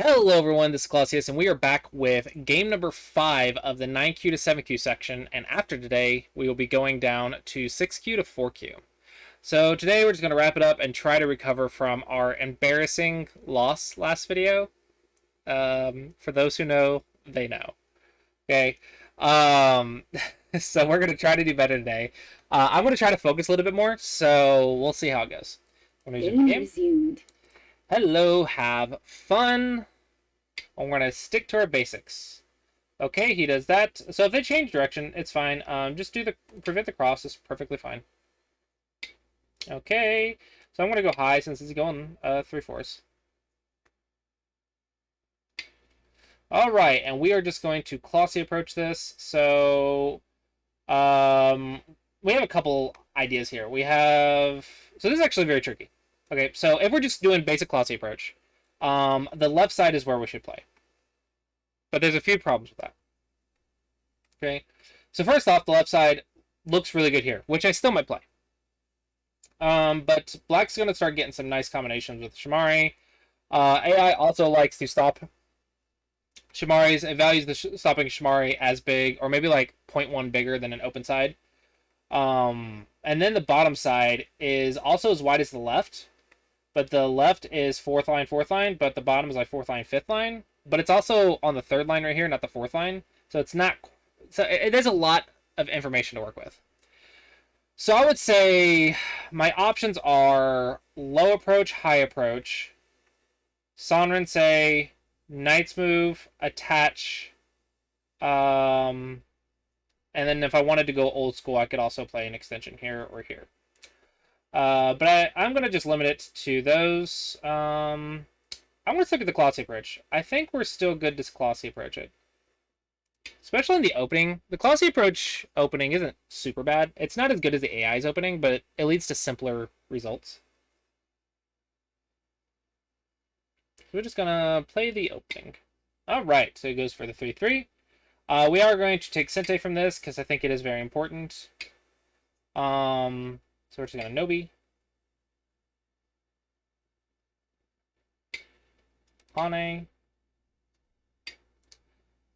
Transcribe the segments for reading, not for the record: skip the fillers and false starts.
Hello everyone, this is Clossi, and we are back with game number 5 of the 9Q to 7Q section, and after today, we will be going down to 6Q to 4Q. So today we're just going to wrap it up and try to recover from our embarrassing loss last video. For those who know, they know. Okay. Um, so we're going to try to do better today. I'm going to try to focus a little bit more, so we'll see how it goes. Game resumed. Hello, have fun. And we're going to stick to our basics. Okay, he does that. So if they change direction, it's fine. Just do the prevent the cross is perfectly fine. Okay, so I'm going to go high since he's going 3/4. All right, and we are just going to Clossi approach this. So we have a couple ideas here. So this is actually very tricky. Okay, so if we're just doing basic Clossi approach, the left side is where we should play. But there's a few problems with that. Okay, so first off, the left side looks really good here, which I still might play. But black's going to start getting some nice combinations with Shamari. AI also likes to stop Shamari's. It values the stopping Shamari as big, or maybe like 0.1 bigger than an open side. And then the bottom side is also as wide as the left, but the left is fourth line, but the bottom is like fourth line, fifth line. But it's also on the third line right here, not the fourth line. So it's not. So there's a lot of information to work with. So I would say my options are low approach, high approach, Sanren Knight's move, attach, and then if I wanted to go old school, I could also play an extension here or here. But I'm going to just limit it to those. I'm going to look at the Clossi approach. I think we're still good to Clossi approach it. Especially in the opening. The Clossi approach opening isn't super bad. It's not as good as the AI's opening, but it leads to simpler results. So we're just going to play the opening. Alright, so it goes for the 3-3. We are going to take Sente from this, because I think it is very important. So we're just going to Nobi. Hane.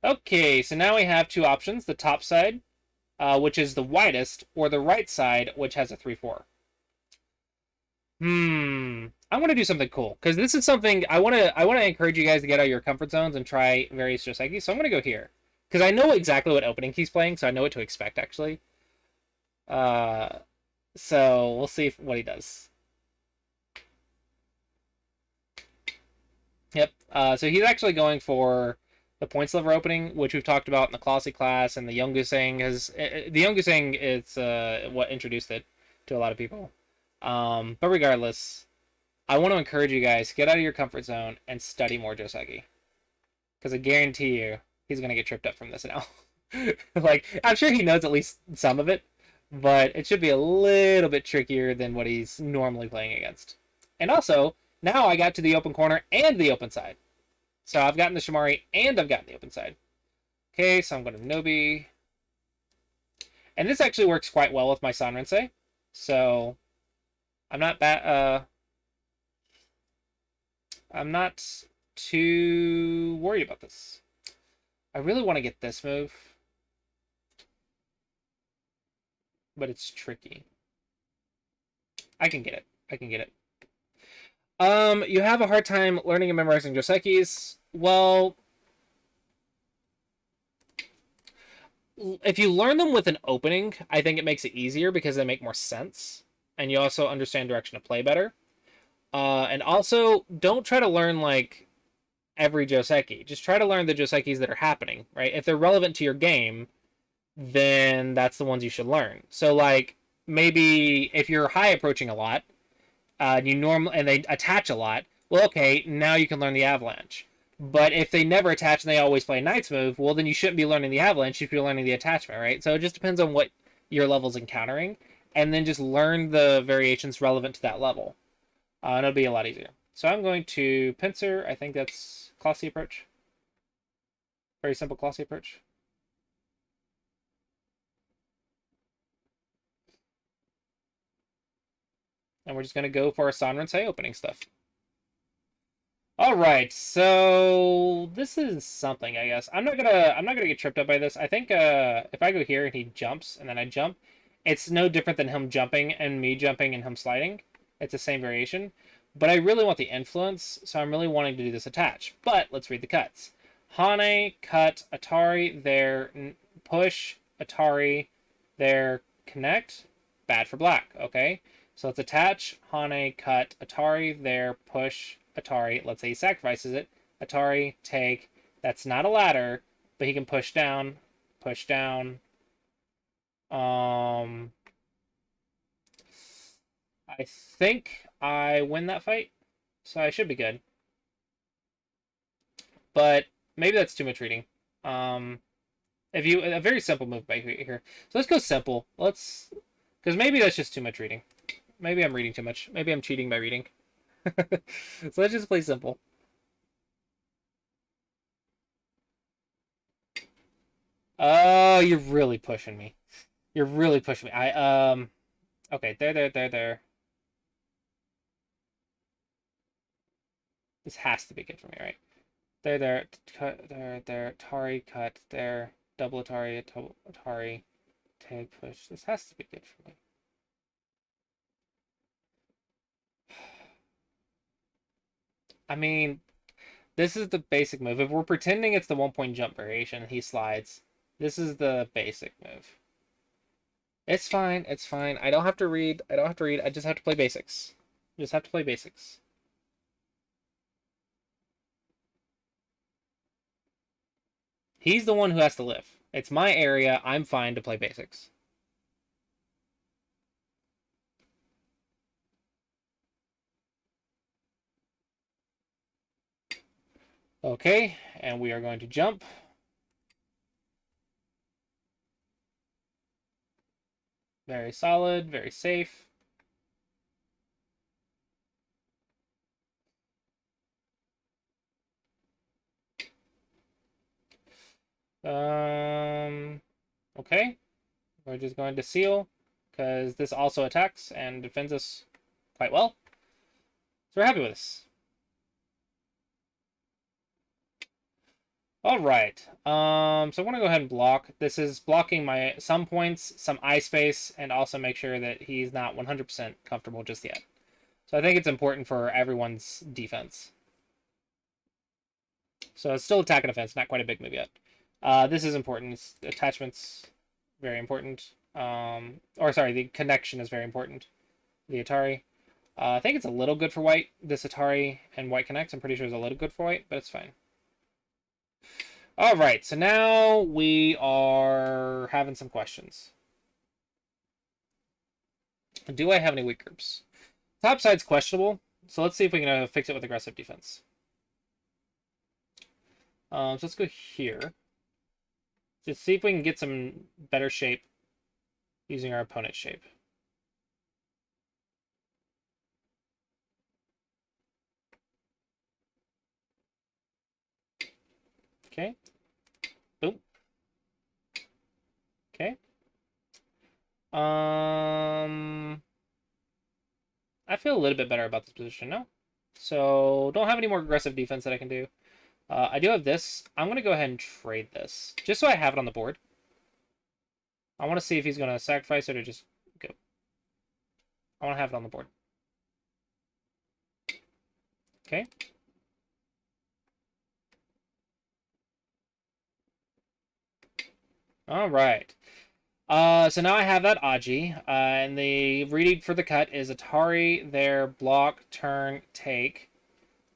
Okay, so now we have two options. The top side, which is the widest, or the right side, which has a 3-4. I want to do something cool, because this is something I want to encourage you guys to get out of your comfort zones and try various Joseki. So I'm going to go here, because I know exactly what opening he's playing, so I know what to expect, actually. So we'll see what he does. Yep. So he's actually going for the points lever opening, which we've talked about in the Clossi class, and the Youngusang is what introduced it to a lot of people. But regardless, I want to encourage you guys, get out of your comfort zone and study more Joseki, because I guarantee you he's gonna get tripped up from this now. Like, I'm sure he knows at least some of it, but it should be a little bit trickier than what he's normally playing against. And also, now I got to the open corner and the open side. So I've gotten the Shamari and I've gotten the open side. Okay, so I'm going to Nobi. And this actually works quite well with my Sanren. So I'm not I'm not too worried about this. I really want to get this move, but it's tricky. I can get it. I can get it. You have a hard time learning and memorizing Josekis. Well, if you learn them with an opening, I think it makes it easier because they make more sense, and you also understand direction of play better. And also, don't try to learn like every Joseki. Just try to learn the Josekis that are happening, right? If they're relevant to your game, then that's the ones you should learn. So, like, maybe if you're high approaching a lot, and they attach a lot, well, okay, now you can learn the avalanche. But if they never attach and they always play Knight's move, well, then you shouldn't be learning the avalanche. You should be learning the attachment, right? So it just depends on what your level's encountering, and then just learn the variations relevant to that level. And it'll be a lot easier. So I'm going to Pincer. I think that's Clossi Approach. Very simple Clossi Approach. And we're just going to go for our Sanren opening stuff. All right, so this is something, I guess. I'm not gonna get tripped up by this. I think if I go here and he jumps and then I jump, it's no different than him jumping and me jumping and him sliding. It's the same variation. But I really want the influence, so I'm really wanting to do this attach. But let's read the cuts. Hane, cut, Atari, there, push, Atari, there, connect. Bad for black, okay? So let's attach, Hane, cut, Atari, there, push, Atari. Let's say he sacrifices it. Atari, take. That's not a ladder, but he can push down, push down. Um, I think I win that fight, so I should be good. But maybe that's too much reading. Um, if you a very simple move by here. So let's go simple. Let's because maybe that's just too much reading. Maybe I'm reading too much. Maybe I'm cheating by reading. So let's just play simple. Oh, you're really pushing me. You're really pushing me. Okay, there. This has to be good for me, right? Cut, there. Atari, cut, there. Double Atari, double Atari, take, push. This has to be good for me. I mean, this is the basic move. If we're pretending it's the 1 point jump variation, he slides. This is the basic move. It's fine. It's fine. I don't have to read. I don't have to read. I just have to play basics. Just have to play basics. He's the one who has to live. It's my area. I'm fine to play basics. Okay, and we are going to jump. Very solid, very safe. Okay. We're just going to seal because this also attacks and defends us quite well. So we're happy with this. All right. So I want to go ahead and block. This is blocking my some points, some eye space, and also make sure that he's not 100% comfortable just yet. So I think it's important for everyone's defense. So it's still attack and defense, not quite a big move yet. This is important. Attachments, very important. Or sorry, the connection is very important. The Atari. I think it's a little good for white. This Atari and white connects. I'm pretty sure it's a little good for white, but it's fine. All right, so now we are having some questions. Do I have any weak groups? Top side's questionable, so let's see if we can fix it with aggressive defense. So let's go here. Just see if we can get some better shape using our opponent's shape. Okay. Boom. Okay. I feel a little bit better about this position now. So don't have any more aggressive defense that I can do. I do have this. I'm going to go ahead and trade this, just so I have it on the board. I want to see if he's going to sacrifice it or just go. I want to have it on the board. Okay. All right. So now I have that Aji, and the reading for the cut is Atari, there, block, turn, take.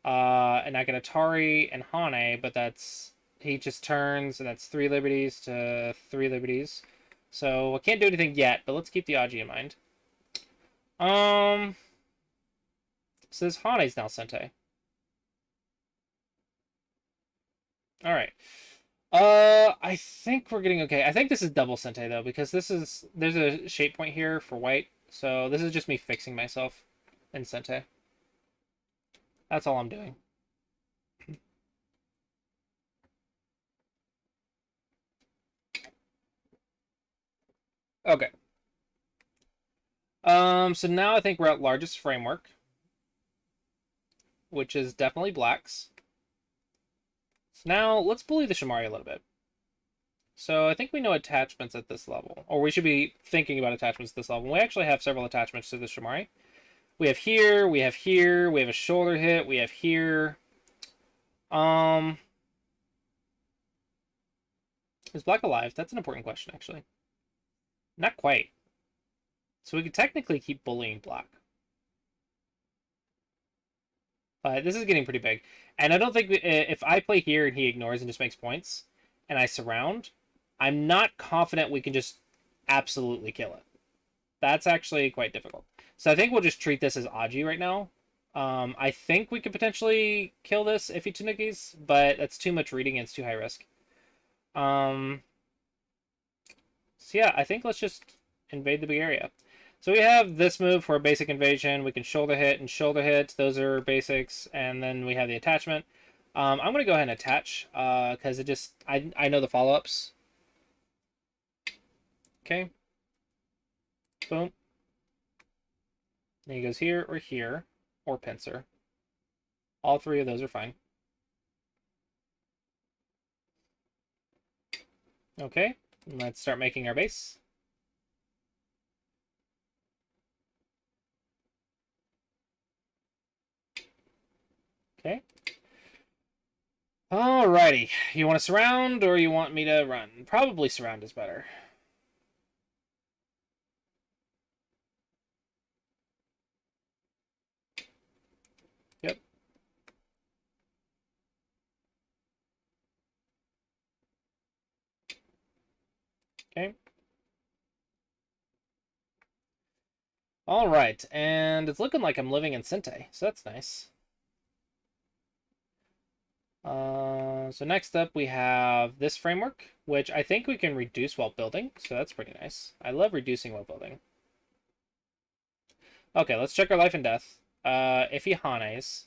And I get Atari and Hane, but that's he just turns, and that's 3 liberties to 3 liberties. So I can't do anything yet, but let's keep the Aji in mind. So this Hane's now Sente. All right. I think we're getting okay. I think this is double Sente though, because there's a shape point here for white, so this is just me fixing myself in Sente. That's all I'm doing. Okay. So now I think we're at largest framework. which is definitely blacks. So now let's bully the Shamari a little bit. So I think we know attachments at this level, or we should be thinking about attachments at this level. We actually have several attachments to the Shamari. We have here, we have here, we have a shoulder hit, we have here. Is black alive? That's an important question, actually. Not quite. So we could technically keep bullying black. This is getting pretty big. And I don't think if I play here and he ignores and just makes points, and I surround, I'm not confident we can just absolutely kill it. That's actually quite difficult. So I think we'll just treat this as Aji right now. I think we could potentially kill this if he Tanukis, but that's too much reading and it's too high risk. So yeah, I think let's just invade the big area. So we have this move for a basic invasion. We can shoulder hit and shoulder hit. Those are basics. And then we have the attachment. I'm going to go ahead and attach because it just, I know the follow-ups. Okay. Boom. Then he goes here or here or pincer. All three of those are fine. Okay. Let's start making our base. Okay. Alrighty. You want to surround or you want me to run? Probably surround is better. Yep. Okay. Alright, and it's looking like I'm living in Sente, so that's nice. So next up we have this framework, which I think we can reduce while building, so that's pretty nice. I love reducing while building. Okay, let's check our life and death. If he Hanes,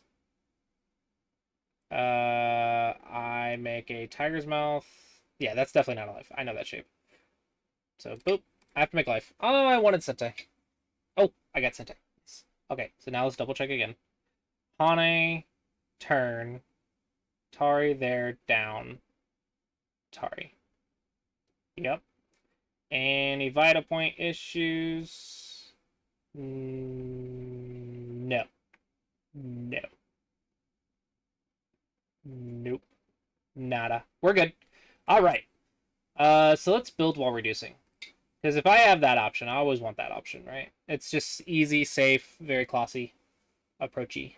I make a tiger's mouth. Yeah, that's definitely not a life. I know that shape. So, boop. I have to make life. Oh, I wanted Sente. Oh, I got Sente. Okay, so now let's double check again. Hane, turn. Tari there, down. Tari. Yep. Any Vita point issues? No. No. Nope. Nada. We're good. All right. So let's build while reducing. Because if I have that option, I always want that option, right? It's just easy, safe, very Clossi approachy.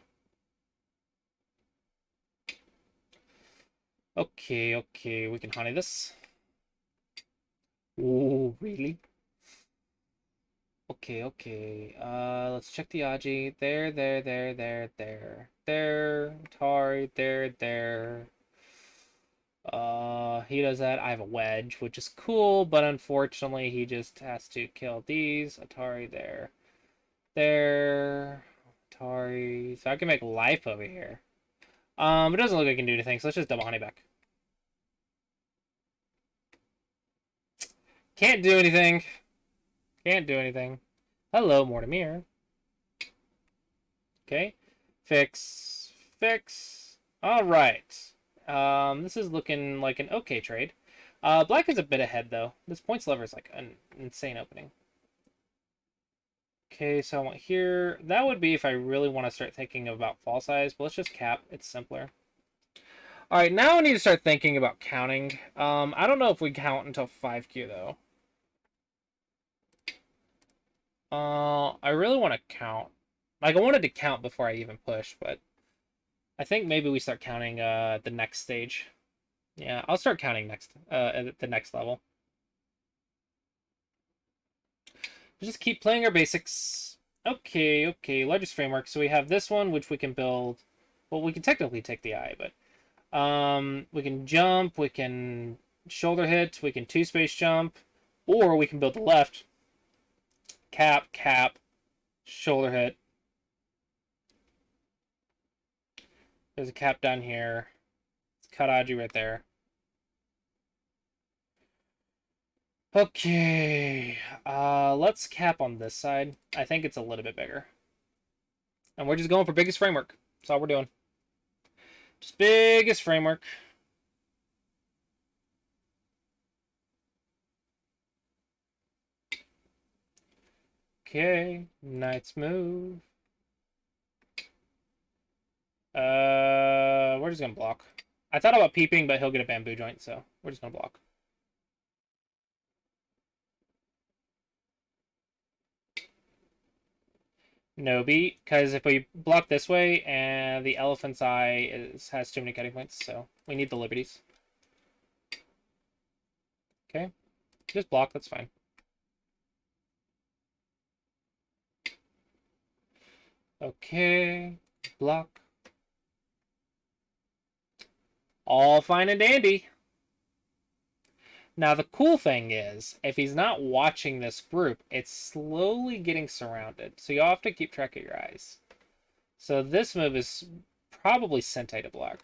Okay, okay, we can honey this. Oh, really? Okay, okay. Let's check the Aji. There, there, there, there, there. There. Tari, there. He does that. I have a wedge, which is cool, but unfortunately he just has to kill these. Atari there. There. Atari. So I can make life over here. It doesn't look like I can do anything, so let's just double honey back. Can't do anything. Can't do anything. Hello, Mortimer. Okay. Fix. Fix. Alright. This is looking like an okay trade. Black is a bit ahead, though. This points lever is like an insane opening. Okay, so I want here. That would be if I really want to start thinking about fall size, but let's just cap. It's simpler. Alright, now I need to start thinking about counting. I don't know if we count until 5Q, though. I really want to count. Like, I wanted to count before I even push, but I think maybe we start counting the next stage. Yeah, I'll start counting next at the next level. Just keep playing our basics. Okay, okay, largest framework. So we have this one, which we can build. Well, we can technically take the eye, but we can jump, we can shoulder hit, we can two-space jump, or we can build the left. Cap, cap, shoulder hit. There's a cap down here. It's Karaji right there. Okay, let's cap on this side. I think it's a little bit bigger. And we're just going for biggest framework. That's all we're doing. Just biggest framework. Okay, knight's move. We're just gonna block. I thought about peeping, but he'll get a bamboo joint, so we're just gonna block. No beat, because if we block this way, and the elephant's eye has too many cutting points, so we need the liberties. Okay, just block, that's fine. Okay, block. All fine and dandy. Now, the cool thing is, if he's not watching this group, it's slowly getting surrounded. So you'll have to keep track of your eyes. So this move is probably Sentai to block.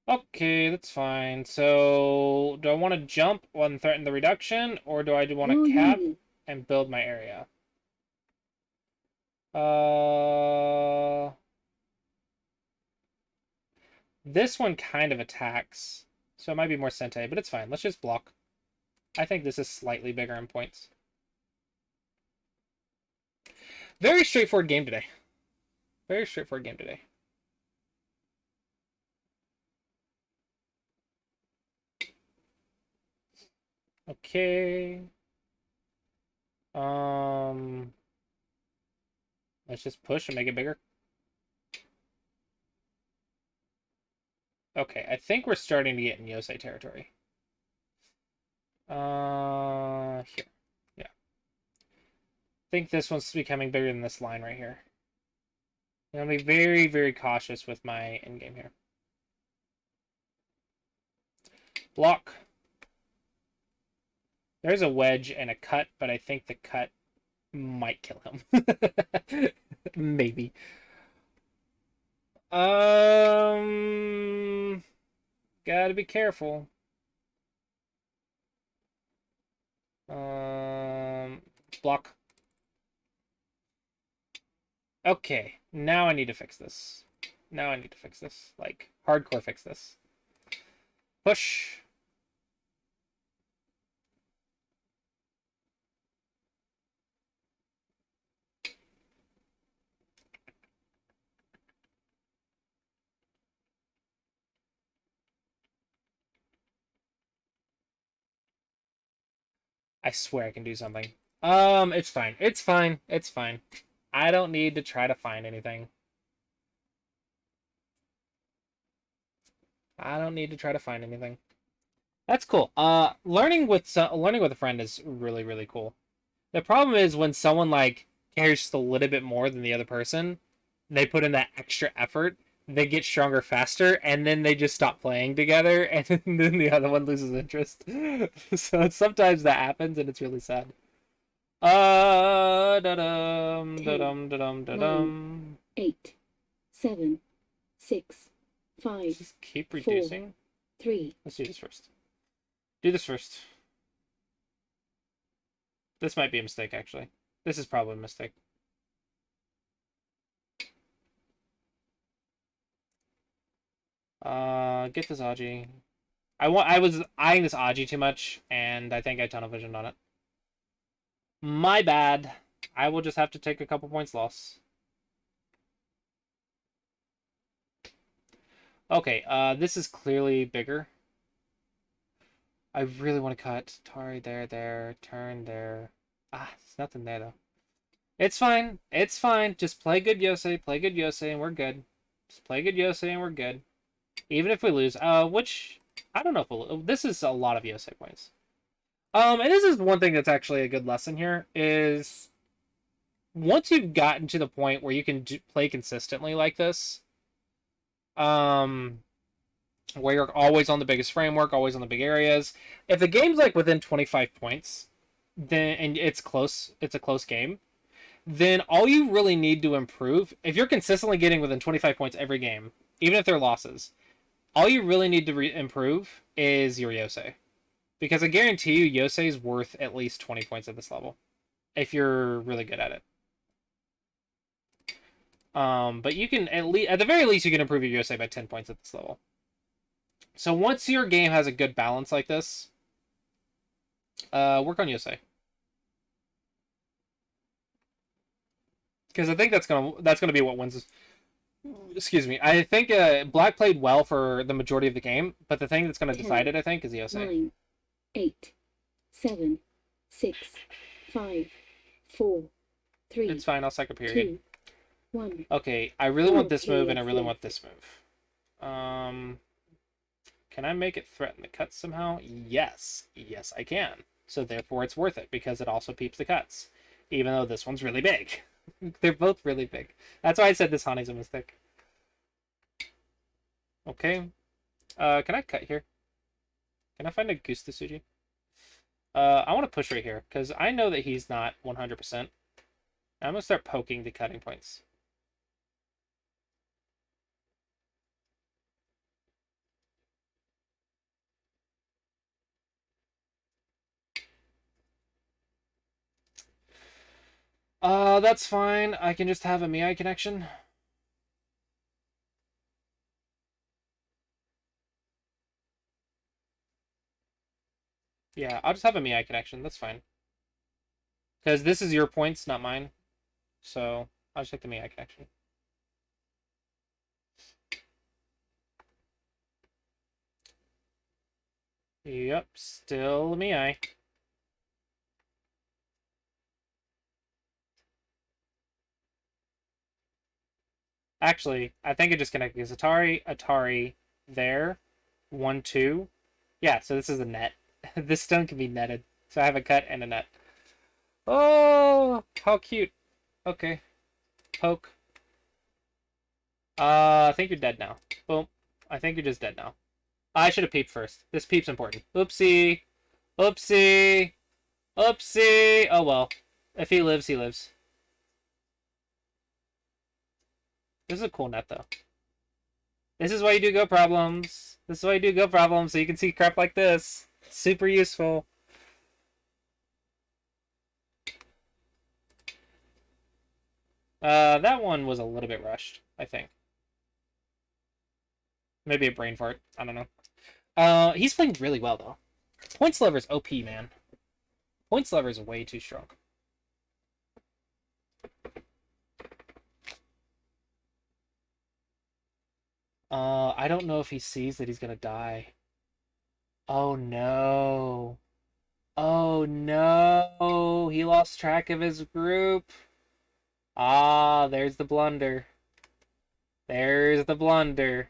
Okay, that's fine. So, do I want to jump and threaten the reduction, or do I want to cap and build my area? This one kind of attacks, so it might be more Sentai, but it's fine. Let's just block. I think this is slightly bigger in points. Very straightforward game today. Very straightforward game today. Okay. Let's just push and make it bigger. Okay, I think we're starting to get in yose territory. Here. Yeah. I think this one's becoming bigger than this line right here. I'm gonna be very, very cautious with my endgame here. Block. There's a wedge and a cut, but I think the cut might kill him. Maybe. Gotta be careful. Block. Okay, now I need to fix this. Now I need to fix this. Like, hardcore fix this. Push. I swear I can do something. It's fine. It's fine. It's fine. I don't need to try to find anything. I don't need to try to find anything. That's cool. Learning with a friend is really, really cool. The problem is when someone like cares just a little bit more than the other person, they put in that extra effort, they get stronger faster, and then they just stop playing together, and then the other one loses interest. So sometimes that happens, and it's really sad. Da dum da dum da dum da dum. 8, 7, 6, 5. Just keep reducing. 4, 3. Let's do this first. Do this first. This might be a mistake, actually. This is probably a mistake. Get this Aji. I was eyeing this Aji too much, and I think I tunnel visioned on it. My bad. I will just have to take a couple points loss. Okay, this is clearly bigger. I really want to cut. Tari there, turn there. Ah, there's nothing there, though. It's fine. It's fine. Just play good yose, and we're good. Just play good yose, and we're good. Even if we lose. Which, I don't know if we'll... This is a lot of yose points. And this is one thing that's actually a good lesson here, is... Once you've gotten to the point where you can play consistently like this, where you're always on the biggest framework, always on the big areas. If the game's like within 25 points, then and it's close, it's a close game, then all you really need to improve, if you're consistently getting within 25 points every game, even if they're losses, all you really need to improve is your yose. Because I guarantee you, Yose is worth at least 20 points at this level, if you're really good at it. But you can at the very least, you can improve your Yose by 10 points at this level. So once your game has a good balance like this, work on Yose. Because I think that's gonna be what wins. Excuse me. I think Black played well for the majority of the game, but the thing that's gonna decide it, I think, is Yose. 9, 8, 7, 6, 5, 4, 3. It's fine. I'll second period. 2, 1. Okay, I really want this move, and I really want this move. Can I make it threaten the cuts somehow? Yes. Yes, I can. So therefore it's worth it, because it also peeps the cuts. Even though this one's really big. They're both really big. That's why I said this Hani's a mistake. Okay. Can I cut here? Can I find a Gusta Suji? I want to push right here, because I know that he's not 100%. I'm going to start poking the cutting points. That's fine. I can just have a Miai connection. Yeah, I'll just have a Miai connection. That's fine. Because this is your points, not mine. So, I'll just take the Miai connection. Yep, still a Miai. Actually, I think it just connected because Atari, there, 1, 2. Yeah, so this is a net. This stone can be netted. So I have a cut and a net. Oh, how cute. Okay. Poke. I think you're dead now. Boom. I think you're just dead now. I should have peeped first. This peep's important. Oopsie. Oopsie. Oopsie. Oh well. If he lives, he lives. This is a cool net though. This is why you do go problems. This is why you do go problems, so you can see crap like this. It's super useful. That one was a little bit rushed, I think. Maybe a brain fart. I don't know. He's playing really well though. Points lever's OP, man. Points lever's way too strong. I don't know if he sees that he's gonna die. Oh no. Oh no. He lost track of his group. Ah, there's the blunder. There's the blunder.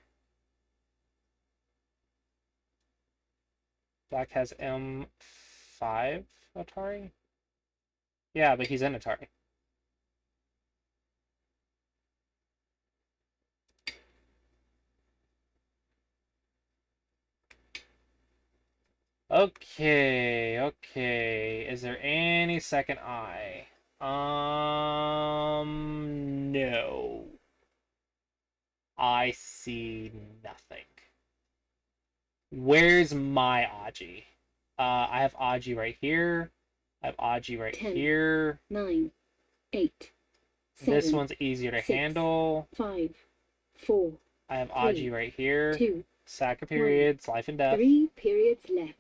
Black has M5 Atari? Yeah, but he's in Atari. Okay, okay. Is there any second eye? No. I see nothing. Where's my Aji? I have Aji right here. I have Aji right 10, here. 9, 8, 7, This one's easier to 6, handle. 5, 4. I have 3, Aji right here. 2, Sack of periods, life and death. 3 periods left.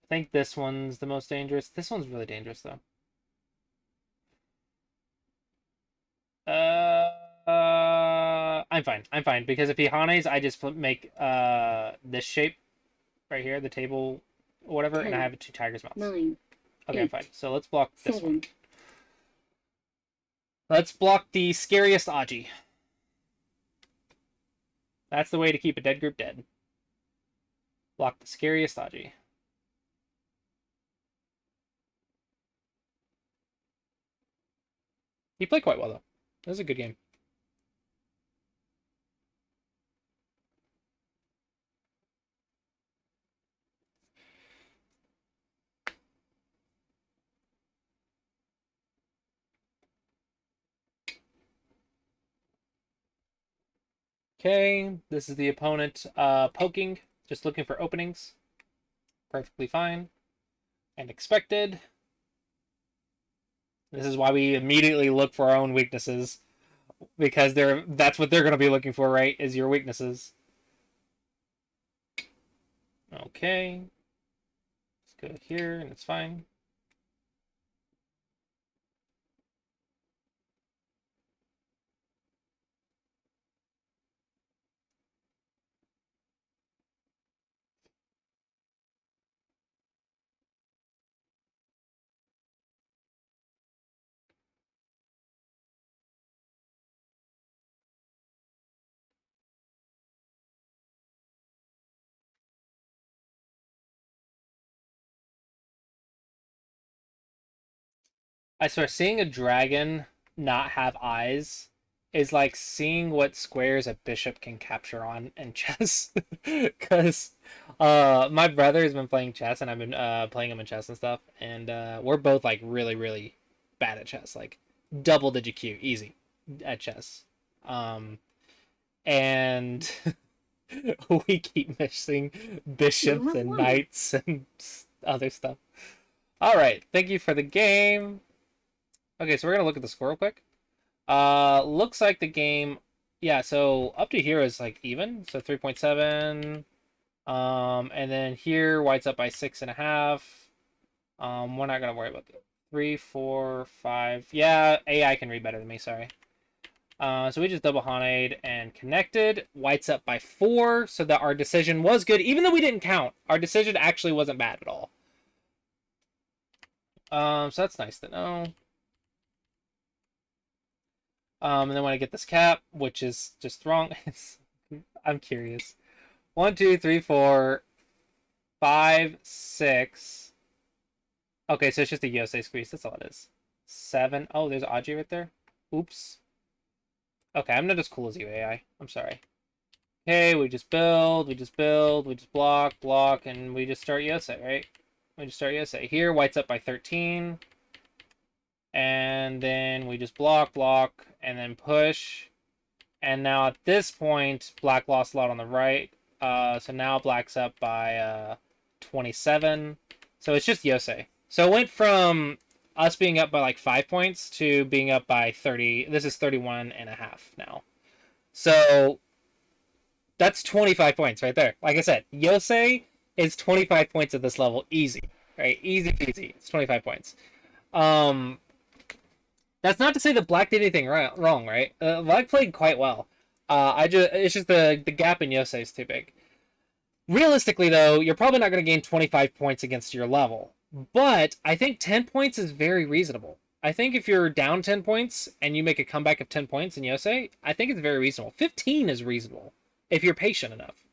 I think this one's the most dangerous. This one's really dangerous though. I'm fine. I'm fine because if he Hanes, I just make this shape right here, the table, whatever, 10, and I have 2 tigers' mouths. 9, Okay, 8, I'm fine. So let's block this 7. one. Let's block the scariest Aji. That's the way to keep a dead group dead. Block the scariest Aji. He played quite well though. That was a good game. Okay, this is the opponent poking, just looking for openings. Perfectly fine and expected. This is why we immediately look for our own weaknesses, because that's what they're going to be looking for, right? Is your weaknesses. Okay. Let's go here and it's fine. I swear, seeing a dragon not have eyes is like seeing what squares a bishop can capture on in chess. Because my brother has been playing chess, and I've been playing him in chess and stuff, and we're both like really, really bad at chess, like double digit Q, easy at chess. Um, and we keep missing You bishops have and won. knights and other stuff. All right, thank you for the game. Okay, so we're gonna look at the score real quick. Looks like the game, yeah. So up to here is like even, so 3.7. And then here white's up by 6.5. We're not gonna worry about the 3, 4, 5. Yeah, AI can read better than me. Sorry. So we just double Hanade and connected. White's up by 4, so that our decision was good, even though we didn't count. Our decision actually wasn't bad at all. So that's nice to know. And then when I get this cap, which is just wrong, I'm curious. 1, 2, 3, 4, 5, 6. Okay, so it's just a yose squeeze. That's all it is. 7. Oh, there's Aji right there. Oops. Okay, I'm not as cool as you, AI. I'm sorry. Okay, we just build, we just build, we just block, block, and we just start yose, right? We just start yose. Here, white's up by 13. And then we just block, block, and then push. And now at this point, black lost a lot on the right. So now black's up by 27. So it's just yose. So it went from us being up by like 5 points to being up by 30. This is 31 and a half now. So that's 25 points right there. Like I said, yose is 25 points at this level. Easy. Right? Easy peasy. It's 25 points. Um, that's not to say that black did anything wrong, right? Black played quite well. It's just the gap in yose is too big. Realistically, though, you're probably not going to gain 25 points against your level. But I think 10 points is very reasonable. I think if you're down 10 points and you make a comeback of 10 points in yose, I think it's very reasonable. 15 is reasonable if you're patient enough.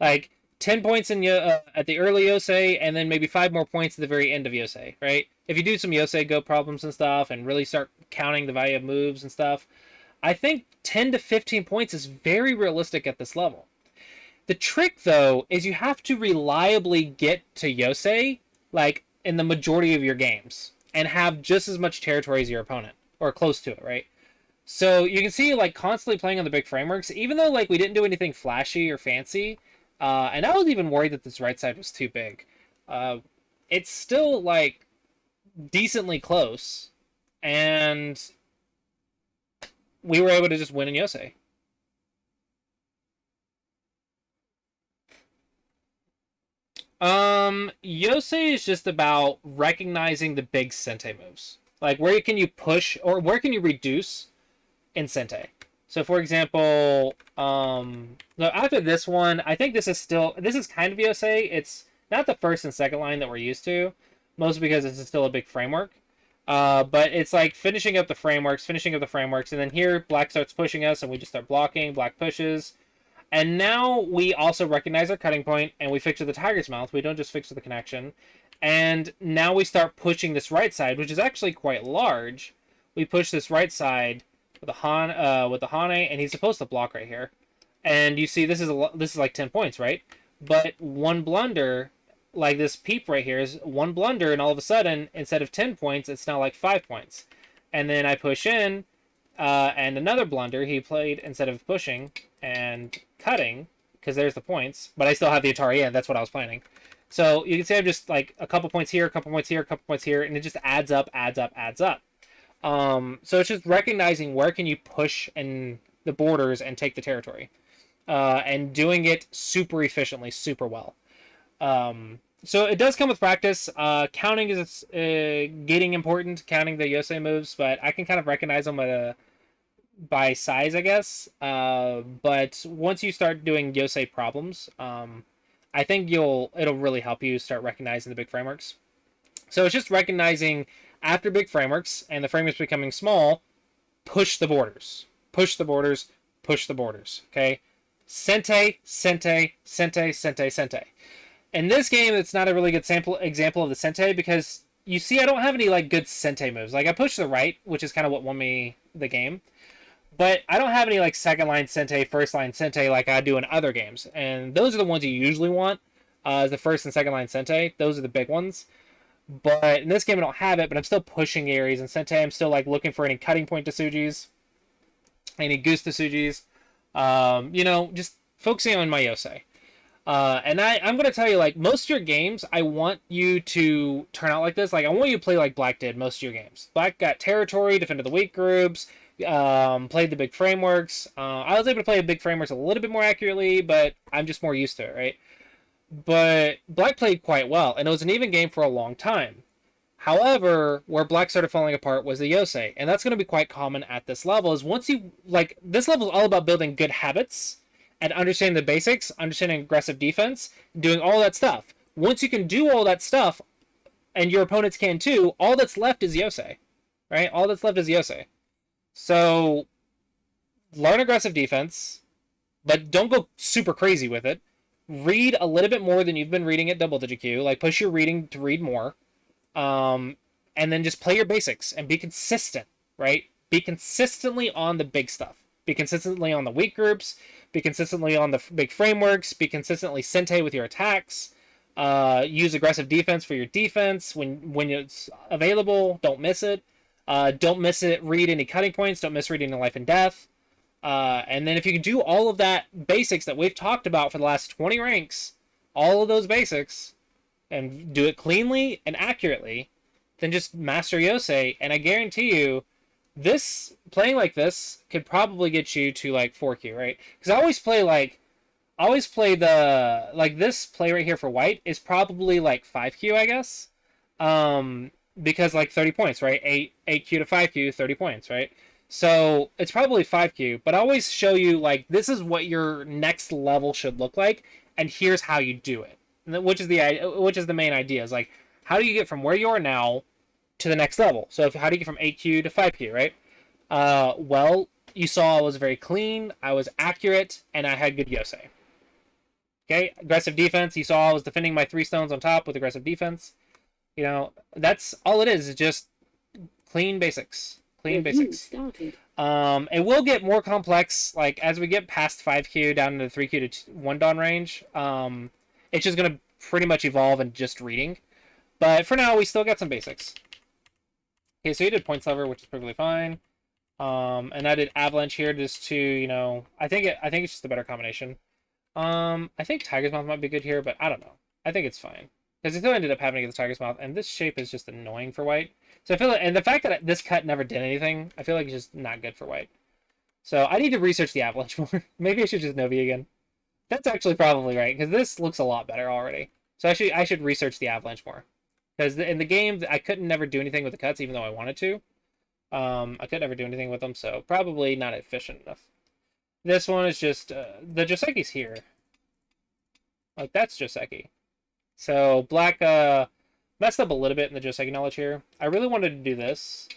Like 10 points in at the early yose, and then maybe 5 more points at the very end of yose, right? If you do some yose go problems and stuff and really start counting the value of moves and stuff, I think 10 to 15 points is very realistic at this level. The trick, though, is you have to reliably get to yose, like, in the majority of your games, and have just as much territory as your opponent, or close to it, right? So you can see, like, constantly playing on the big frameworks, even though, like, we didn't do anything flashy or fancy, and I was even worried that this right side was too big. Uh, it's still, like, decently close, and we were able to just win in yose. Yose is just about recognizing the big sente moves. Like where can you push or where can you reduce in sente? So for example, after this one, I think this is kind of Yose. It's not the first and second line that we're used to, mostly because this is still a big framework. But it's like finishing up the frameworks, and then here black starts pushing us, and we just start blocking. Black pushes, and now we also recognize our cutting point and we fix with the tiger's mouth. We don't just fix with the connection. And now we start pushing this right side, which is actually quite large. We push this right side with the Hane, and he's supposed to block right here. And you see, this is like 10 points, right? But one blunder, like this peep right here, is one blunder, and all of a sudden, instead of 10 points, it's now like 5 points. And then I push in, And another blunder, he played instead of pushing and cutting, because there's the points, but I still have the Atari in. That's what I was planning. So you can see I'm just like a couple points here, a couple points here, a couple points here, and it just adds up, adds up, adds up. So it's just recognizing where can you push in the borders and take the territory, and doing it super efficiently, super well. So it does come with practice. Counting is getting important, counting the yose moves, but I can kind of recognize them by size, I guess. But once you start doing yose problems, I think it'll really help you start recognizing the big frameworks. So it's just recognizing after big frameworks and the frameworks becoming small, push the borders, push the borders, push the borders. Okay, sente, sente, sente, sente, sente. In this game, it's not a really good example of the sente because you see I don't have any like good sente moves. Like I push the right, which is kind of what won me the game, but I don't have any like second line sente, first line sente like I do in other games. And those are the ones you usually want, the first and second line sente. Those are the big ones. But in this game, I don't have it, but I'm still pushing Aries and Sente. I'm still like looking for any cutting point to Sujis, any goose to Sujis. Just focusing on my Yosei. And I'm going to tell you, like, most of your games, I want you to turn out like this. Like, I want you to play like Black did most of your games. Black got territory, defended the weak groups, played the big frameworks. I was able to play the big frameworks a little bit more accurately, but I'm just more used to it, right? But Black played quite well, and it was an even game for a long time. However, where Black started falling apart was the Yosei, and that's going to be quite common at this level. Is once you like this level is all about building good habits and understanding the basics, understanding aggressive defense, doing all that stuff. Once you can do all that stuff, and your opponents can too, all that's left is Yosei, right? All that's left is Yosei. So learn aggressive defense, but don't go super crazy with it. Read a little bit more than you've been reading at double digit Q. Like push your reading to read more. And then just play your basics and be consistent, right? Be consistently on the big stuff. Be consistently on the weak groups. Be consistently on the big frameworks. Be consistently sente with your attacks. Use aggressive defense for your defense when it's available. Don't miss it. Don't miss it. Read any cutting points. Don't miss reading the life and death. And then if you can do all of that basics that we've talked about for the last 20 ranks, all of those basics, and do it cleanly and accurately, then just master Yosei. And I guarantee you, this playing like this could probably get you to like 4Q, right? Because I always play the like this play right here for white is probably like 5Q, I guess. Because like 30 points, right? 8Q to 5Q, 30 points, right? So it's probably 5Q, but I always show you like this is what your next level should look like, and here's how you do it. Which is the main idea, is like how do you get from where you are now to the next level. So how do you get from 8Q to 5Q, right? Well, you saw I was very clean, I was accurate, and I had good Yosei. Okay, aggressive defense, you saw I was defending my 3 stones on top with aggressive defense. That's all it is just clean basics. Clean basics. It will get more complex like as we get past 5Q down into 3Q to 1 Dawn range. It's just going to pretty much evolve in just reading. But for now, we still got some basics. Okay, so you did Points Lever, which is perfectly fine. And I did Avalanche here just to, I think it's just a better combination. I think Tiger's Mouth might be good here, but I don't know. I think it's fine. Because it still ended up having to get the Tiger's Mouth, and this shape is just annoying for white. So I feel like, and the fact that this cut never did anything, I feel like it's just not good for white. So I need to research the Avalanche more. Maybe I should just Novi again. That's actually probably right, because this looks a lot better already. So I should research the Avalanche more. Because in the game, I couldn't never do anything with the cuts, even though I wanted to. I could never do anything with them, so probably not efficient enough. This one is just, the Joseki's here. Like, that's Joseki. So, Black messed up a little bit in the Joseki knowledge here. I really wanted to do this.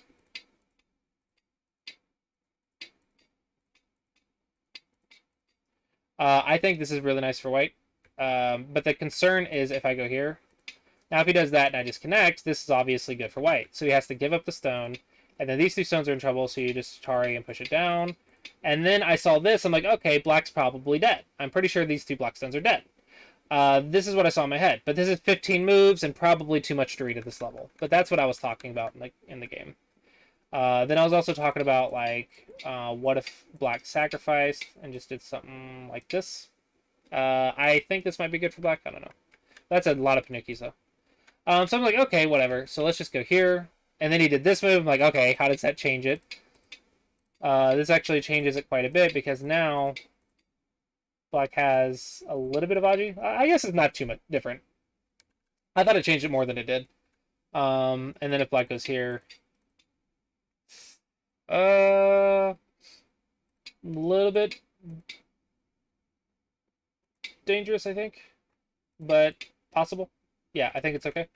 I think this is really nice for white. But the concern is if I go here. Now, if he does that and I disconnect, this is obviously good for white. So he has to give up the stone. And then these 2 stones are in trouble, so you just Atari and push it down. And then I saw this. I'm like, okay, Black's probably dead. I'm pretty sure these 2 Black stones are dead. This is what I saw in my head. But this is 15 moves and probably too much to read at this level. But that's what I was talking about in the game. Then I was also talking about like, what if black sacrificed and just did something like this? I think this might be good for black. I don't know. That's a lot of Panukis though. So I'm like, okay, whatever. So let's just go here. And then he did this move. I'm like, okay, how does that change it? This actually changes it quite a bit because now black has a little bit of Aji. I guess it's not too much different. I thought it changed it more than it did. And then if black goes here, a little bit dangerous, I think, but possible. Yeah, I think it's okay.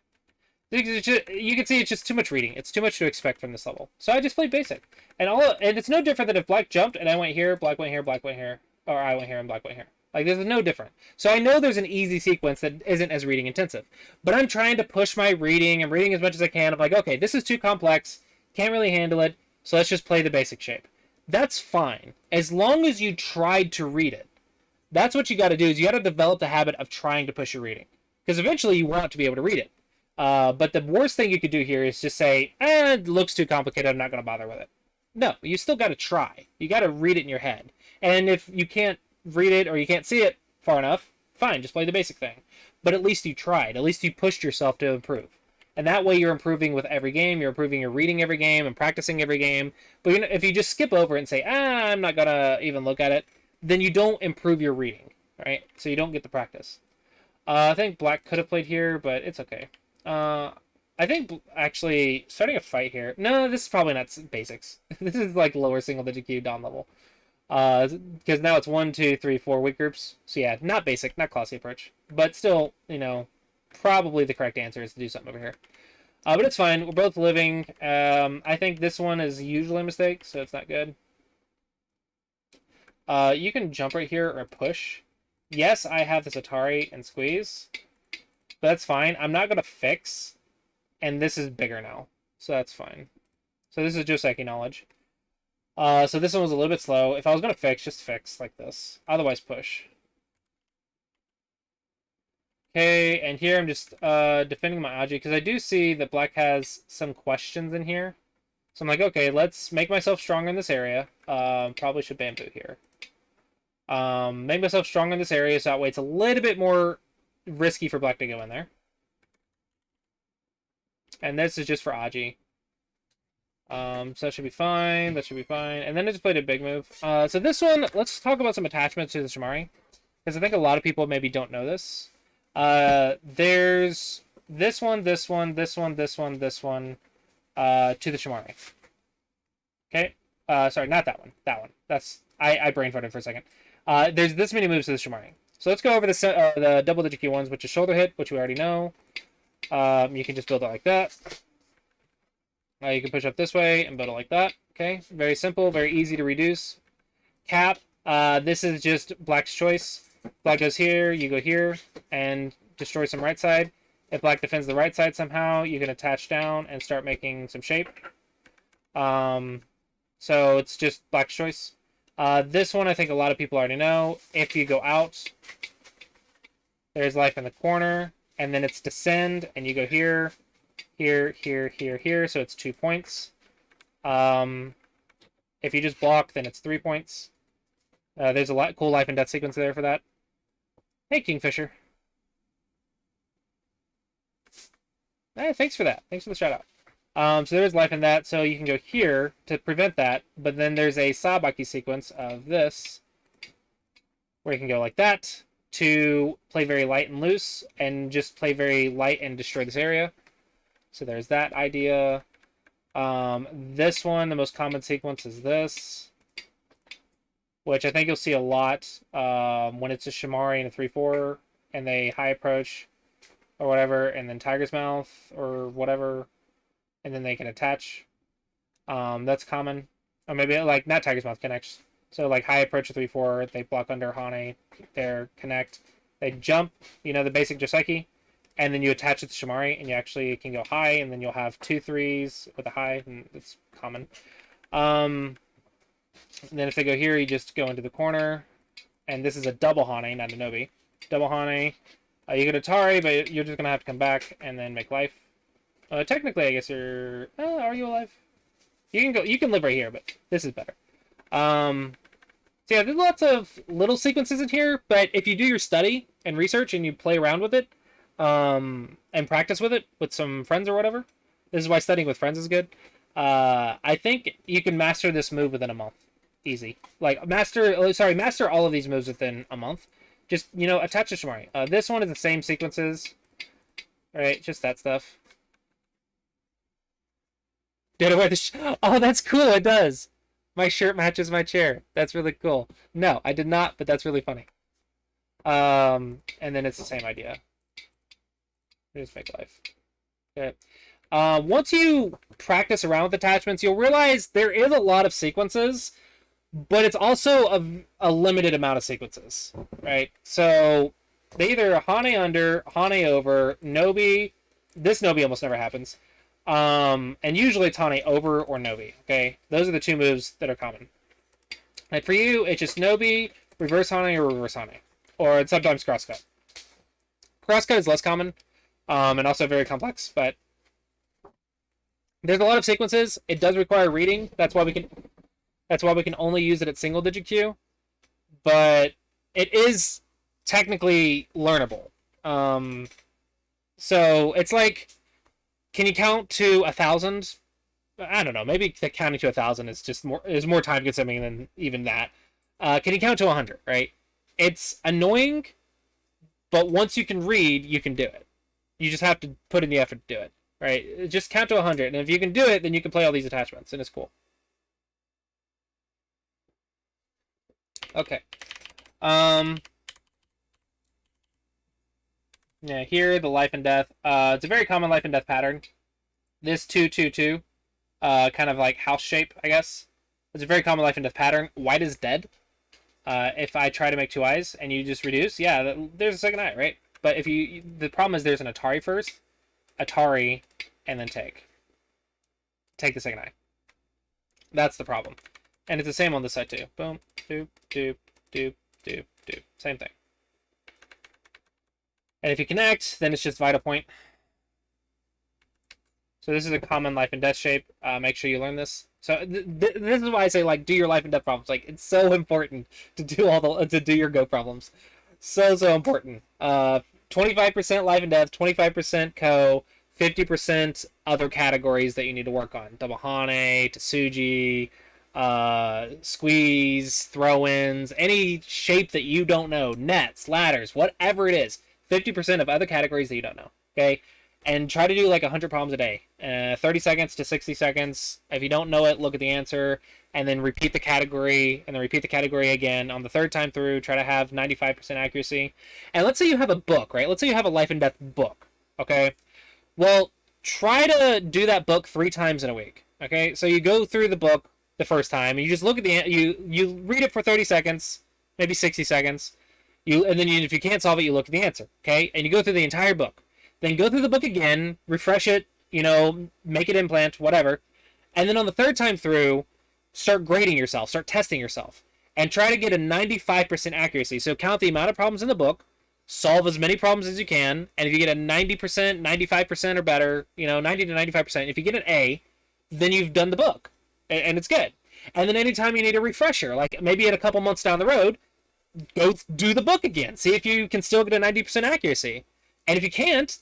You can see it's just too much reading. It's too much to expect from this level. So I just played basic, and it's no different than if black jumped and I went here, black went here, black went here, or I went here and black went here. Like there's no different. So I know there's an easy sequence that isn't as reading intensive, but I'm trying to push my reading and reading as much as I can. I'm like, okay, this is too complex, can't really handle it, so let's just play the basic shape. That's fine as long as you tried to read it. That's what you got to do. Is you got to develop the habit of trying to push your reading, because eventually you want to be able to read it. But the worst thing you could do here is just say, it looks too complicated, I'm not going to bother with it. No, you still got to try. You got to read it in your head. And if you can't read it or you can't see it far enough, fine, just play the basic thing. But at least you tried. At least you pushed yourself to improve. And that way you're improving with every game. You're improving your reading every game and practicing every game. But if you just skip over it and say, I'm not going to even look at it, then you don't improve your reading, right? So you don't get the practice. I think black could have played here, but it's okay. I think actually starting a fight here. No, this is probably not basics. This is like lower single digit Q Dawn level. Because now it's 1, 2, 3, 4 weak groups. So yeah, not basic, not Clossi Approach, but still, probably the correct answer is to do something over here. But it's fine. We're both living. I think this one is usually a mistake, so it's not good. You can jump right here or push. Yes, I have this Atari and squeeze. But that's fine. I'm not going to fix. And this is bigger now. So that's fine. So this is Joseki knowledge. So this one was a little bit slow. If I was going to fix, just fix like this. Otherwise, push. Okay, and here I'm just defending my Aji. Because I do see that black has some questions in here. So I'm like, okay, let's make myself stronger in this area. Probably should bamboo here. Make myself stronger in this area so that way it's a little bit more risky for black to go in there. And this is just for Aji. So that should be fine. That should be fine. And then I just played a big move. So this one, let's talk about some attachments to the Shamari. Because I think a lot of people maybe don't know this. There's this one, this one, this one, this one, this one, to the Shamari. Okay? Sorry, not that one. That one. I brain farted for a second. There's this many moves to the Shamari. So let's go over the double-digit key ones, which is shoulder hit, which we already know. You can just build it like that. You can push up this way and build it like that. Okay, very simple, very easy to reduce. Cap, this is just black's choice. Black goes here, you go here, and destroy some right side. If black defends the right side somehow, you can attach down and start making some shape. So it's just black's choice. This one I think a lot of people already know. If you go out, there's life in the corner, and then it's descend, and you go here, here, here, here, here, so it's 2 points. If you just block, then it's 3 points. There's a cool life and death sequence there for that. Hey, Kingfisher. Hey, thanks for that. Thanks for the shout out. So there's life in that, so you can go here to prevent that, but then there's a Sabaki sequence of this, where you can go like that, to play very light and loose, and just play very light and destroy this area. So there's that idea. This one, the most common sequence is this, which I think you'll see a lot when it's a Shamari and a 3-4, and they high approach, or whatever, and then Tiger's Mouth, or whatever, and then they can attach. That's common. Or maybe, like, not Tiger's Mouth, connects. So, like, high approach a 3-4, they block under Hane, there, connect. They jump, the basic Joseki, and then you attach it to Shamari, and you actually can go high, and then you'll have 2 3s with a high, and it's common. And then if they go here, you just go into the corner, and this is a double Hane, not a Nobi. Double Hane. You get Atari, but you're just going to have to come back and then make life. Technically, I guess you're... are you alive? You can live right here, but this is better. So yeah, there's lots of little sequences in here, but if you do your study and research and you play around with it, and practice with it with some friends or whatever, this is why studying with friends is good. I think you can master this move within a month, easy. Like master all of these moves within a month. Just attach to Shamari. This one is the same sequences, right? Just that stuff. Did I wear the? Oh, that's cool. It does. My shirt matches my chair. That's really cool. No, I did not, but that's really funny. And then it's the same idea. Just make life. Okay. Once you practice around with attachments, you'll realize there is a lot of sequences, but it's also a limited amount of sequences, right? So they either Hane under, Hane over, Nobi. This Nobi almost never happens. And usually it's Hane over or Nobi, okay? Those are the two moves that are common. Like for you, it's just Nobi, reverse Hane, or reverse Hane. Or sometimes crosscut. Crosscut is less common, and also very complex, but there's a lot of sequences. It does require reading. That's why we can only use it at single digit Q. But it is technically learnable. So it's like, can you count to 1,000? I don't know. Maybe the counting to 1,000 is more time consuming than even that. Can you count to 100? Right? It's annoying, but once you can read, you can do it. You just have to put in the effort to do it. Right? Just count to 100, and if you can do it, then you can play all these attachments, and it's cool. Okay. Yeah, here, the life and death. It's a very common life and death pattern. This 2-2-2, kind of like house shape, I guess. It's a very common life and death pattern. White is dead. If I try to make 2 eyes and you just reduce, yeah, there's a second eye, right? But if the problem is there's an Atari first, Atari, and then take the second eye. That's the problem. And it's the same on this side too. Boom, doop, doop, doop, doop, doop. Same thing. And if you connect, then it's just vital point. So this is a common life and death shape. Make sure you learn this. So this is why I say, like, do your life and death problems. Like, it's so important to do your go problems. So important. 25% life and death, 25% co, 50% other categories that you need to work on. Double Hane, Tsuji, squeeze, throw-ins, any shape that you don't know, nets, ladders, whatever it is. 50% of other categories that you don't know. Okay? And try to do like 100 problems a day. 30 seconds to 60 seconds. If you don't know it, look at the answer, and then repeat the category, and then repeat the category again. On the third time through, try to have 95% accuracy. And let's say you have a book, right? Let's say you have a life and death book, okay? Well, try to do that book 3 times in a week, okay? So you go through the book the first time, and you just look at you read it for 30 seconds, maybe 60 seconds. And then if you can't solve it, you look at the answer, okay? And you go through the entire book. Then go through the book again, refresh it, make it implant, whatever. And then on the third time through, start grading yourself, start testing yourself, and try to get a 95% accuracy. So count the amount of problems in the book, solve as many problems as you can, and if you get a 90%, 95% or better, 90 to 95%, if you get an A, then you've done the book, and it's good. And then anytime you need a refresher, like maybe at a couple months down the road, go do the book again. See if you can still get a 90% accuracy. And if you can't,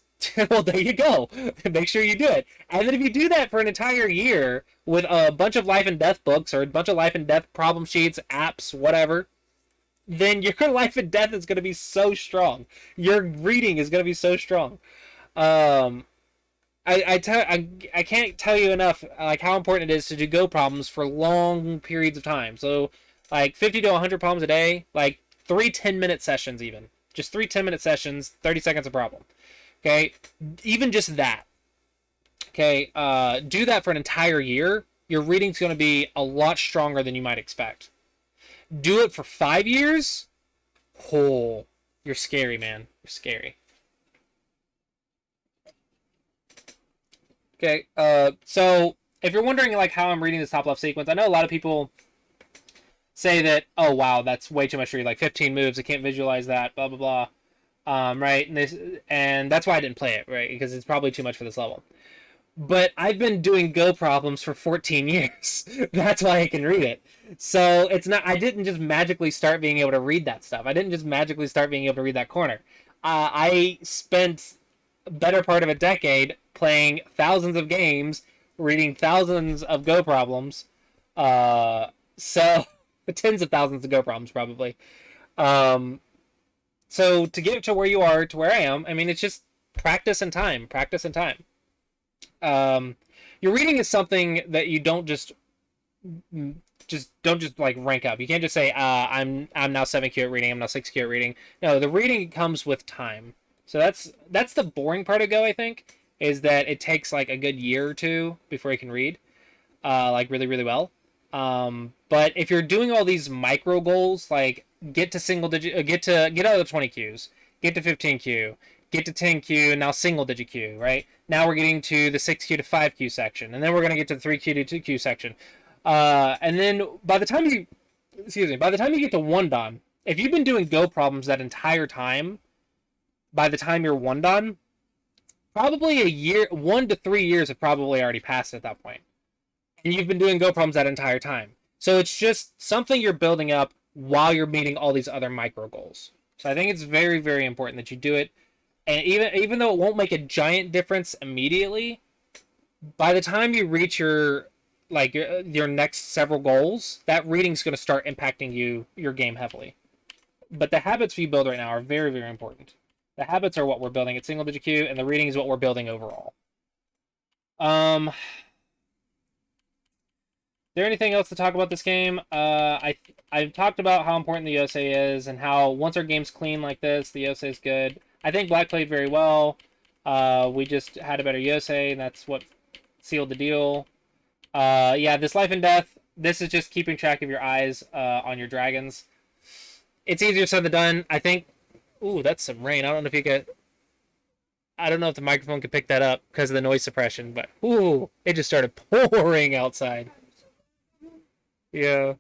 well, there you go. Make sure you do it. And then if you do that for an entire year with a bunch of life and death books or a bunch of life and death problem sheets, apps, whatever, then your life and death is going to be so strong. Your reading is going to be so strong. I can't tell you enough like how important it is to do go problems for long periods of time. So like 50 to 100 problems a day, like 3 10-minute sessions even. Just 3 10-minute sessions, 30 seconds a problem. Okay, even just that. Okay, do that for an entire year. Your reading's going to be a lot stronger than you might expect. Do it for 5 years. Oh, you're scary, man. You're scary. Okay, so if you're wondering like how I'm reading this top left sequence, I know a lot of people say that, oh wow, that's way too much to read, like 15 moves, I can't visualize that, blah blah blah. Right, and that's why I didn't play it, right, because it's probably too much for this level. but I've been doing Go problems for 14 years. That's why I can read it. So it's not. I didn't just magically start being able to read that stuff. I didn't just magically start being able to read that corner. I spent a better part of a decade playing thousands of games, reading thousands of Go problems. So tens of thousands of Go problems probably. Um, so to get to where you are, to where I am, I mean, it's just practice and time. Practice and time. um, your reading is something that you don't just like rank up. You can't just say I'm now 7Q at reading, I'm now 6Q at reading. No, the reading comes with time. So that's the boring part of Go, I think, is that it takes like a good year or two before you can read like really really well. But if you're doing all these micro goals, like get to single digit, get out of the 20 Qs, get to 15Q, get to 10Q, now single digit Q, right? Now we're getting to the 6Q to 5Q section, and then we're gonna get to the 3Q to 2Q section, and then by the time you get to one dan, if you've been doing Go problems that entire time, by the time you're one dan, probably a year, 1 to 3 years have probably already passed at that point, and you've been doing Go problems that entire time. So it's just something you're building up while you're meeting all these other micro goals. So I think it's very, very important that you do it. And even though it won't make a giant difference immediately, by the time you reach your next several goals, that reading's going to start impacting your game heavily. But the habits we build right now are very, very important. The habits are what we're building at single digit Q, and the reading is what we're building overall. Is there anything else to talk about this game? I've talked about how important the yose is and how once our game's clean like this, the yose is good. I think Black played very well. We just had a better yose, and that's what sealed the deal. Yeah, this life and death. This is just keeping track of your eyes on your dragons. It's easier said than done. I think. Ooh, that's some rain. I don't know if you could. I don't know if the microphone could pick that up because of the noise suppression, but ooh, it just started pouring outside. Yeah.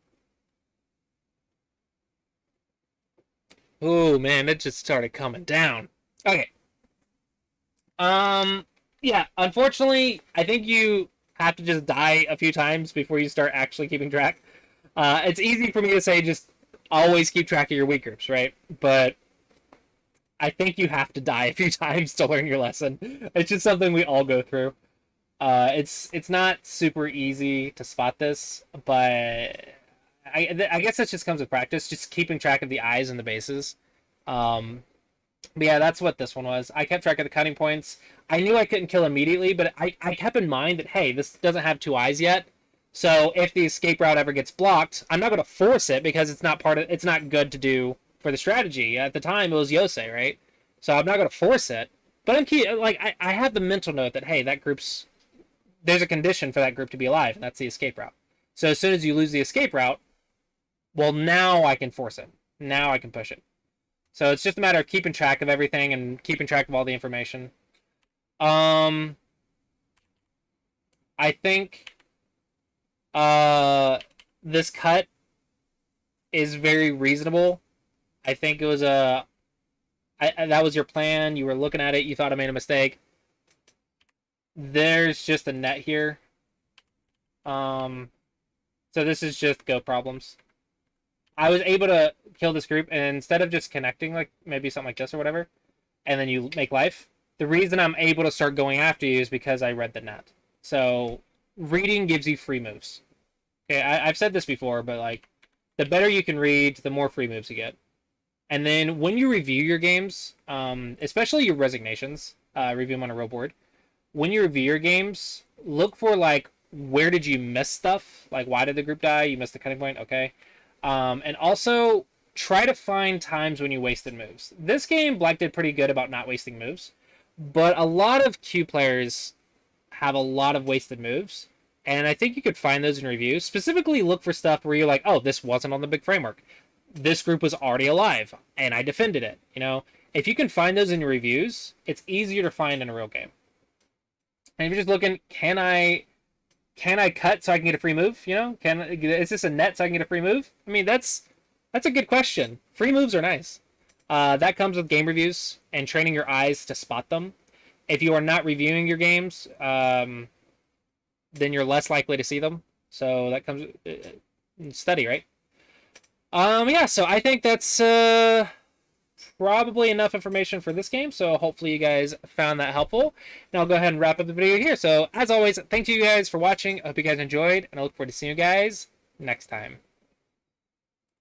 Oh man, it just started coming down. Okay. Yeah, unfortunately, I think you have to just die a few times before you start actually keeping track. It's easy for me to say just always keep track of your weak groups, right? But I think you have to die a few times to learn your lesson. It's just something we all go through. It's not super easy to spot this, but I guess that just comes with practice, just keeping track of the eyes and the bases. Um, but yeah, that's what this one was. I kept track of the cutting points. I knew I couldn't kill immediately, but I kept in mind that, hey, this doesn't have two eyes yet. So if the escape route ever gets blocked, I'm not going to force it because it's not good to do for the strategy. At the time, it was yose, right? So I'm not going to force it. But I have the mental note that, hey, there's a condition for that group to be alive, and that's the escape route. So as soon as you lose the escape route, well, now I can force it. Now I can push it. So it's just a matter of keeping track of everything and keeping track of all the information. I think this cut is very reasonable. I think it was that was your plan. You were looking at it. You thought I made a mistake. There's just a net here. So this is just Go problems. I was able to kill this group, and instead of just connecting, like maybe something like this or whatever, and then you make life, the reason I'm able to start going after you is because I read the net. So reading gives you free moves. Okay, I've said this before, but like the better you can read, the more free moves you get. And then when you review your games, especially your resignations, review them on a real board. When you review your games, look for like where did you miss stuff? Like why did the group die? You missed the cutting point. Okay. And also try to find times when you wasted moves. This game, Black did pretty good about not wasting moves, but a lot of Q players have a lot of wasted moves, and I think you could find those in reviews. Specifically, look for stuff where you're like, oh, this wasn't on the big framework. This group was already alive, and I defended it. You know, if you can find those in your reviews, it's easier to find in a real game. And if you're just looking, can I cut so I can get a free move? You know, is this a net so I can get a free move? I mean, that's a good question. Free moves are nice. That comes with game reviews and training your eyes to spot them. If you are not reviewing your games, then you're less likely to see them. So that comes study, right? Yeah. So I think that's probably enough information for this game. So hopefully you guys found that helpful. And I'll go ahead and wrap up the video here. So as always, thank you guys for watching. I hope you guys enjoyed, and I look forward to seeing you guys next time.